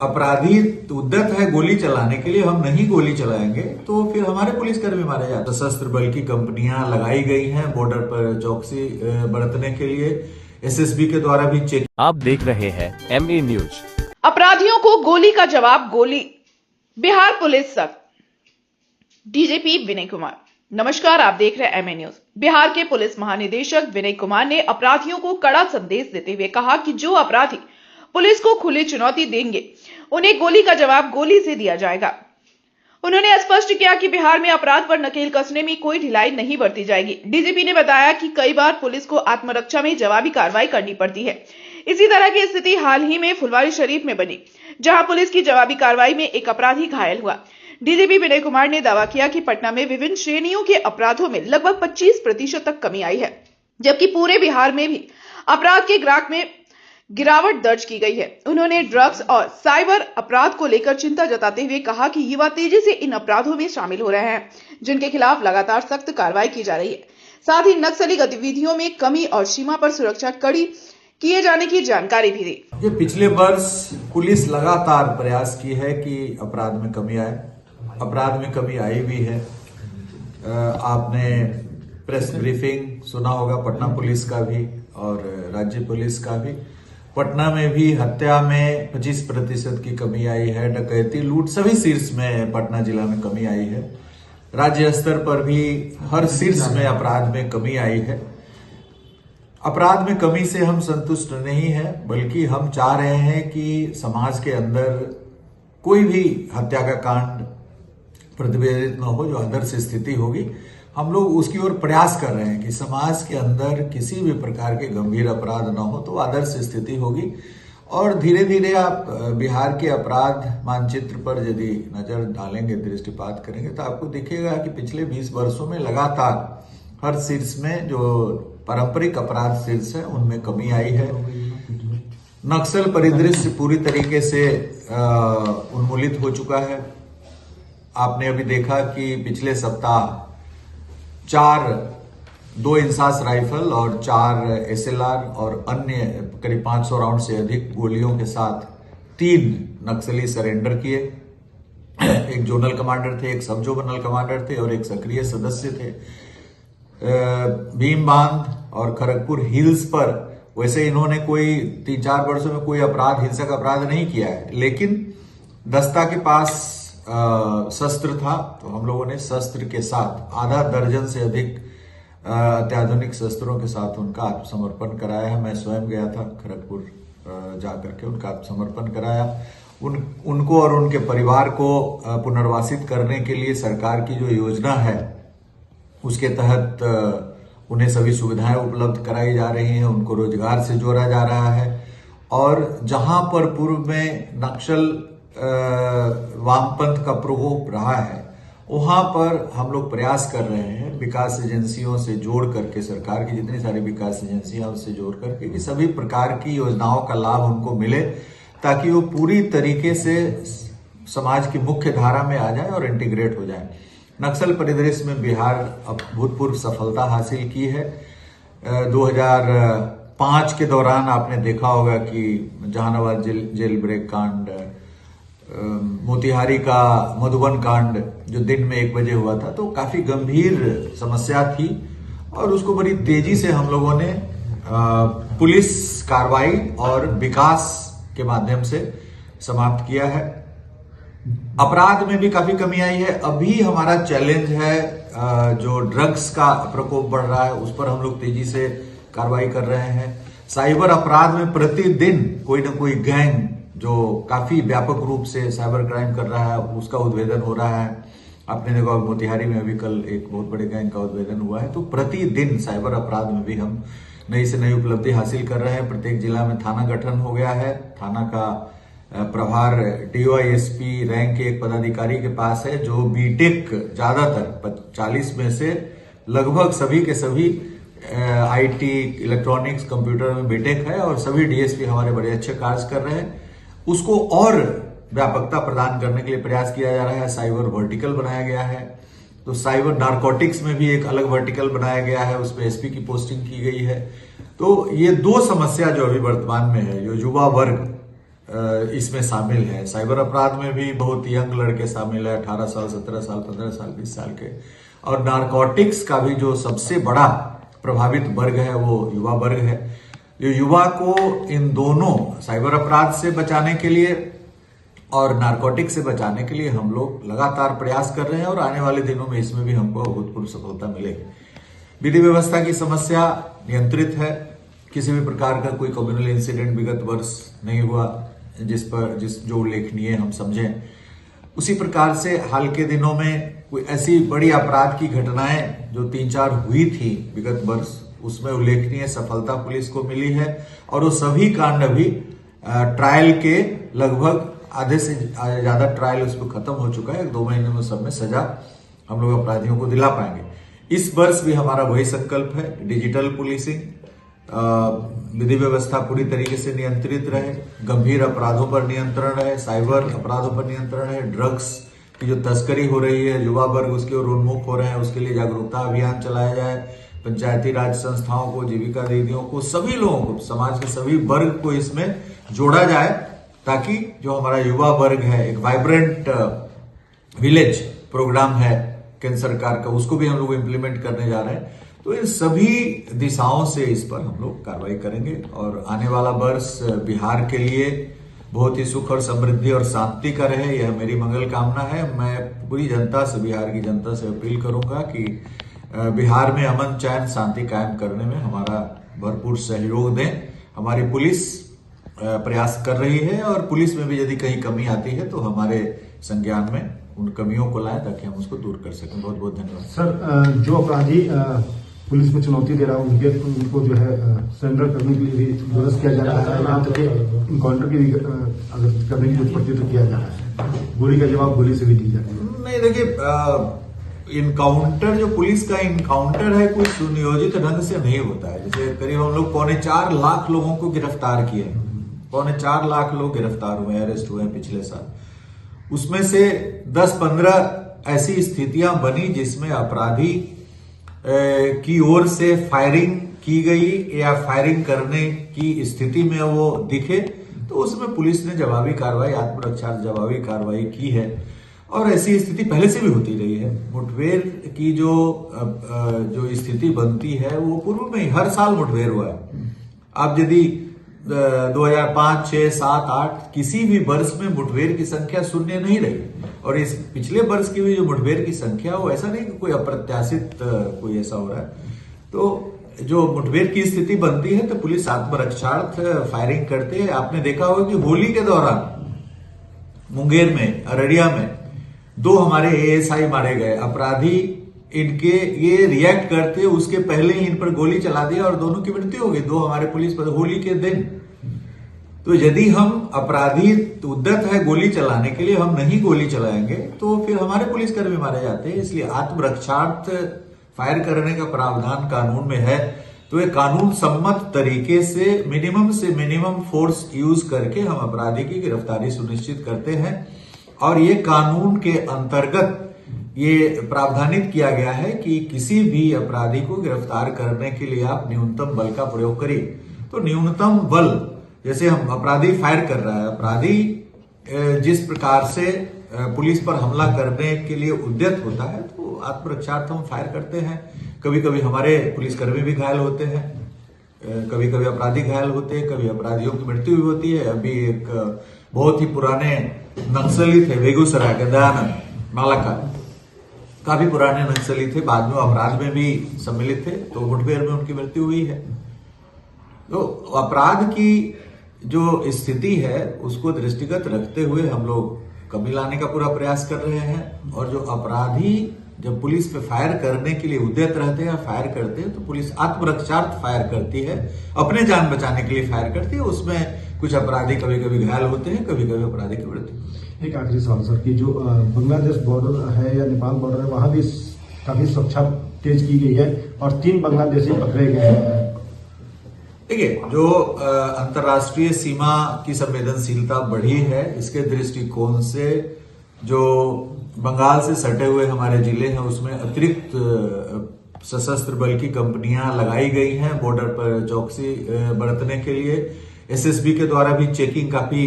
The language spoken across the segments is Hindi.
अपराधी उद्यत है गोली चलाने के लिए, हम नहीं गोली चलाएंगे तो फिर हमारे पुलिसकर्मी मारे जाते। सशस्त्र बल की कंपनियां लगाई गई हैं बॉर्डर पर चौकसी बरतने के लिए। एसएसबी के द्वारा भी चेक। आप देख रहे हैं MA न्यूज। अपराधियों को गोली का जवाब गोली, बिहार पुलिस सख्त। डीजीपी विनय कुमार। नमस्कार, आप देख रहे हैं MA न्यूज। बिहार के पुलिस महानिदेशक विनय कुमार ने अपराधियों को कड़ा संदेश देते हुए कहा कि जो अपराधी पुलिस को खुली चुनौती देंगे उन्हें गोली का जवाब गोली से दिया जाएगा। उन्होंने स्पष्ट किया कि बिहार में अपराध पर नकेल कसने में कोई ढिलाई नहीं बरती जाएगी। डीजीपी ने बताया कि कई बार पुलिस को आत्मरक्षा में जवाबी कार्रवाई करनी पड़ती है। इसी तरह की स्थिति हाल ही में फुलवारी शरीफ में बनी, जहां पुलिस की जवाबी कार्रवाई में एक अपराधी घायल हुआ। डीजीपी विनय कुमार ने दावा किया कि पटना में विभिन्न श्रेणियों के अपराधों में लगभग 25% तक कमी आई है, जबकि पूरे बिहार में भी अपराध के ग्राफ में गिरावट दर्ज की गई है। उन्होंने ड्रग्स और साइबर अपराध को लेकर चिंता जताते हुए कहा कि युवा तेजी से इन अपराधों में शामिल हो रहे हैं, जिनके खिलाफ लगातार सख्त कार्रवाई की जा रही है। साथ ही नक्सली गतिविधियों में कमी और सीमा पर सुरक्षा कड़ी किए जाने की जानकारी भी दी। ये पिछले वर्ष पुलिस लगातार प्रयास की है कि अपराध में कमी आए। अपराध में कमी आई भी है। आपने प्रेस ब्रीफिंग सुना होगा पटना पुलिस का भी और राज्य पुलिस का भी। पटना में भी हत्या में 25% की कमी आई है। डकैती, लूट सभी शीर्ष में पटना जिला में कमी आई है। राज्य स्तर पर भी हर शीर्ष में अपराध में कमी आई है। अपराध में कमी से हम संतुष्ट नहीं है, बल्कि हम चाह रहे हैं कि समाज के अंदर कोई भी हत्या का कांड प्रतिवेदित न हो, जो आदर्श स्थिति होगी। हम लोग उसकी ओर प्रयास कर रहे हैं कि समाज के अंदर किसी भी प्रकार के गंभीर अपराध न हो, तो आदर्श स्थिति होगी। और धीरे धीरे आप बिहार के अपराध मानचित्र पर यदि नजर डालेंगे, दृष्टिपात करेंगे, तो आपको दिखेगा कि पिछले 20 वर्षों में लगातार हर शीर्ष में जो पारंपरिक अपराध शीर्ष है उनमें कमी आई है। नक्सल परिदृश्य पूरी तरीके से उन्मूलित हो चुका है। आपने अभी देखा कि पिछले सप्ताह 2 इंसास राइफल और 4 SLR और अन्य करीब 500 राउंड से अधिक गोलियों के साथ 3 नक्सली सरेंडर किए। एक जोनल कमांडर थे, एक सब जोनल कमांडर थे और एक सक्रिय सदस्य थे। भीम बांध और खड़गपुर हिल्स पर वैसे इन्होंने कोई 3-4 वर्षों में कोई अपराध, हिंसक अपराध नहीं किया है, लेकिन दस्ता के पास शस्त्र था, तो हम लोगों ने शस्त्र के साथ आधा दर्जन से अधिक अत्याधुनिक शस्त्रों के साथ उनका आत्मसमर्पण कराया है। मैं स्वयं गया था खड़गपुर जाकर के उनका आत्मसमर्पण कराया। उनको और उनके परिवार को पुनर्वासित करने के लिए सरकार की जो योजना है उसके तहत उन्हें सभी सुविधाएं उपलब्ध कराई जा रही हैं। उनको रोजगार से जोड़ा जा रहा है। और जहां पर पूर्व में नक्सल वामपंथ का प्रकोप रहा है, वहां पर हम लोग प्रयास कर रहे हैं विकास एजेंसियों से जोड़ करके, सरकार की जितनी सारी विकास एजेंसियां उससे जोड़ करके, कि सभी प्रकार की योजनाओं का लाभ उनको मिले, ताकि वो पूरी तरीके से समाज की मुख्य धारा में आ जाए और इंटीग्रेट हो जाए। नक्सल परिदृश्य में बिहार अभूतपूर्व सफलता हासिल की है। 2005 के दौरान आपने देखा होगा कि जहानाबाद जेल ब्रेक कांड, मोतिहारी का मधुबन कांड जो दिन में 1 बजे हुआ था, तो काफी गंभीर समस्या थी और उसको बड़ी तेजी से हम लोगों ने पुलिस कार्रवाई और विकास के माध्यम से समाप्त किया है। अपराध में भी काफी कमी आई है। अभी हमारा चैलेंज है जो ड्रग्स का प्रकोप बढ़ रहा है, उस पर हम लोग तेजी से कार्रवाई कर रहे हैं। साइबर अपराध में प्रतिदिन कोई ना कोई गैंग जो काफी व्यापक रूप से साइबर क्राइम कर रहा है, उसका उद्भेदन हो रहा है। आपने देखा मोतिहारी में अभी कल एक बहुत बड़े गैंग का उद्भेदन हुआ है। तो प्रतिदिन साइबर अपराध में भी हम नई से नई उपलब्धि हासिल कर रहे हैं। प्रत्येक जिला में थाना गठन हो गया है। थाना का प्रभार DYSP रैंक के एक पदाधिकारी के पास है, जो बीटेक ज्यादातर 40 में से लगभग सभी के सभी IT, इलेक्ट्रॉनिक्स, कंप्यूटर में बीटेक है और सभी DSP हमारे बड़े अच्छे कार्य कर रहे हैं। उसको और व्यापकता प्रदान करने के लिए प्रयास किया जा रहा है। साइबर वर्टिकल बनाया गया है। तो साइबर नारकोटिक्स में भी एक अलग वर्टिकल बनाया गया है, उसमें SP की पोस्टिंग की गई है। तो ये 2 समस्या जो अभी वर्तमान में है, जो युवा वर्ग इसमें शामिल है। साइबर अपराध में भी बहुत यंग लड़के शामिल है, 18 साल, 17 साल, 15 साल, 20 साल के। और नारकोटिक्स का भी जो सबसे बड़ा प्रभावित वर्ग है वो युवा वर्ग है। जो युवा को इन दोनों साइबर अपराध से बचाने के लिए और नारकोटिक्स से बचाने के लिए हम लोग लगातार प्रयास कर रहे हैं और आने वाले दिनों में इसमें भी हमको अभूतपूर्व सफलता मिलेगी। विधि व्यवस्था की समस्या नियंत्रित है, किसी भी प्रकार का कोई कम्युनल इंसिडेंट विगत वर्ष नहीं हुआ जो उल्लेखनीय हम समझें। उसी प्रकार से हाल के दिनों में कोई ऐसी बड़ी अपराध की घटनाएं जो 3-4 हुई थी विगत वर्ष, उसमें उल्लेखनीय सफलता पुलिस को मिली है और वो सभी कांड अभी ट्रायल के लगभग आधे से ज्यादा ट्रायल उस पर खत्म हो चुका है। 1-2 महीने में सब में सजा हम लोग अपराधियों को दिला पाएंगे। इस वर्ष भी हमारा वही संकल्प है, डिजिटल पुलिसिंग, विधि व्यवस्था पूरी तरीके से नियंत्रित रहे, गंभीर अपराधों पर नियंत्रण रहे, साइबर अपराधों पर नियंत्रण रहे, ड्रग्स की जो तस्करी हो रही है, युवा वर्ग उसके ओर उन्मुख हो रहे हैं, उसके लिए जागरूकता अभियान चलाया जाए। पंचायती राज संस्थाओं को, जीविका दीदियों को, सभी लोगों को, समाज के सभी वर्ग को इसमें जोड़ा जाए ताकि जो हमारा युवा वर्ग है, एक वाइब्रेंट विलेज प्रोग्राम है केंद्र सरकार का, उसको भी हम लोग इम्प्लीमेंट करने जा रहे हैं। तो इन सभी दिशाओं से इस पर हम लोग कार्रवाई करेंगे और आने वाला वर्ष बिहार के लिए बहुत ही सुख और समृद्धि और शांति का रहे, यह मेरी मंगल कामना है। मैं पूरी जनता से, बिहार की जनता से अपील करूंगा कि बिहार में अमन, चैन, शांति कायम करने में हमारा भरपूर सहयोग दें। हमारी पुलिस प्रयास कर रही है और पुलिस में भी यदि कहीं कमी आती है तो हमारे संज्ञान में उन कमियों को लाएं ताकि हम उसको दूर कर सकें। बहुत बहुत धन्यवाद। सर, जो अपराधी पुलिस को चुनौती दे रहा है उनको जो है सरेंडर करने के लिए भी विरोध किया जा रहा है, यहाँ तक इनकाउंटर की भी अगर करने की जरूरत पड़ती है तो किया जा रहा है। गोली का जवाब गोली से भी दी जाती है। नहीं, देखिए, इनकाउंटर जो पुलिस का इनकाउंटर है कोई सुनियोजित ढंग से नहीं होता है। जैसे करीब हम लोग 4.25 लाख लोगों को गिरफ्तार किए, 4.25 लाख लोग गिरफ्तार हुए, अरेस्ट हुए पिछले साल। उसमें से 10-15 ऐसी स्थितियां बनी जिसमें अपराधी की ओर से फायरिंग की गई या फायरिंग करने की स्थिति में वो दिखे, तो उसमें पुलिस ने जवाबी कार्रवाई, आत्मरक्षा जवाबी कार्रवाई की है। और ऐसी स्थिति पहले से भी होती रही है। मुठभेड़ की जो स्थिति बनती है वो पूर्व में हर साल मुठभेड़ हुआ है। आप यदि 2005, 6, 7, 8 किसी भी वर्ष में मुठभेड़ की संख्या शून्य नहीं रही, और इस पिछले वर्ष की भी जो मुठभेड़ की संख्या वो ऐसा नहीं कि कोई अप्रत्याशित कोई ऐसा हो रहा है। तो जो मुठभेड़ की स्थिति बनती है तो पुलिस आत्मरक्षार्थ फायरिंग करते हैं। आपने देखा होगा कि होली के दौरान मुंगेर में, अररिया में 2 हमारे ASI मारे गए। अपराधी इनके ये रिएक्ट करते उसके पहले ही इन पर गोली चला दिया और दोनों की मृत्यु हो गई, 2 हमारे पुलिस पर होली के दिन। तो यदि हम अपराधी उद्यत है गोली चलाने के लिए, हम नहीं गोली चलाएंगे तो फिर हमारे पुलिसकर्मी मारे जाते हैं। इसलिए आत्मरक्षार्थ फायर करने का प्रावधान कानून में है। तो ये कानून सम्मत तरीके से मिनिमम फोर्स यूज करके हम अपराधी की गिरफ्तारी सुनिश्चित करते हैं। और ये कानून के अंतर्गत ये प्रावधानित किया गया है कि किसी भी अपराधी को गिरफ्तार करने के लिए आप न्यूनतम बल का प्रयोग करिए। तो न्यूनतम बल, जैसे हम अपराधी फायर कर रहा है, अपराधी जिस प्रकार से पुलिस पर हमला करने के लिए उद्यत होता है तो आत्मरक्षार्थ हम फायर करते हैं। कभी कभी हमारे पुलिसकर्मी भी घायल होते हैं, कभी कभी अपराधी घायल होते हैं, कभी अपराधियों की मृत्यु भी होती है। अभी एक बहुत ही पुराने नक्सली थे बेगूसराय के, दयानंद मालाका, काफी पुराने नक्सली थे, बाद में अपराध में भी सम्मिलित थे, तो मुठभेड़ में उनकी मृत्यु हुई है। तो अपराध की जो स्थिति है उसको दृष्टिगत रखते हुए हम लोग कमी लाने का पूरा प्रयास कर रहे हैं। और जो अपराधी जब पुलिस पे फायर करने के लिए उद्यत रहते हैं, फायर करते हैं, तो पुलिस आत्मरक्षार्थ फायर करती है, अपने जान बचाने के लिए फायर करती है। उसमें कुछ अपराधी कभी कभी घायल होते हैं, कभी कभी अपराधी की मृत्यु। एक आखिरी सवाल सर, कि जो बांग्लादेश बॉर्डर है या नेपाल बॉर्डर है, वहां भी काफी सुरक्षा तेज की गई है और 3 बांग्लादेशी पकड़े गए हैं। देखिए, जो अंतर्राष्ट्रीय सीमा की संवेदनशीलता बढ़ी है, इसके दृष्टिकोण से जो बंगाल से सटे हुए हमारे जिले हैं उसमें अतिरिक्त सशस्त्र बल की कंपनियां लगाई गई हैं बॉर्डर पर चौकसी बरतने के लिए। SSB के द्वारा भी चेकिंग काफी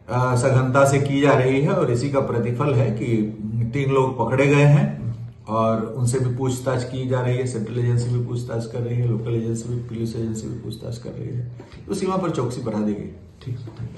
सघनता से की जा रही है और इसी का प्रतिफल है कि 3 लोग पकड़े गए हैं और उनसे भी पूछताछ की जा रही है। सेंट्रल एजेंसी भी पूछताछ कर रही है, लोकल एजेंसी भी, पुलिस एजेंसी भी पूछताछ कर रही है। तो सीमा पर चौकसी बढ़ा दी गई। ठीक है।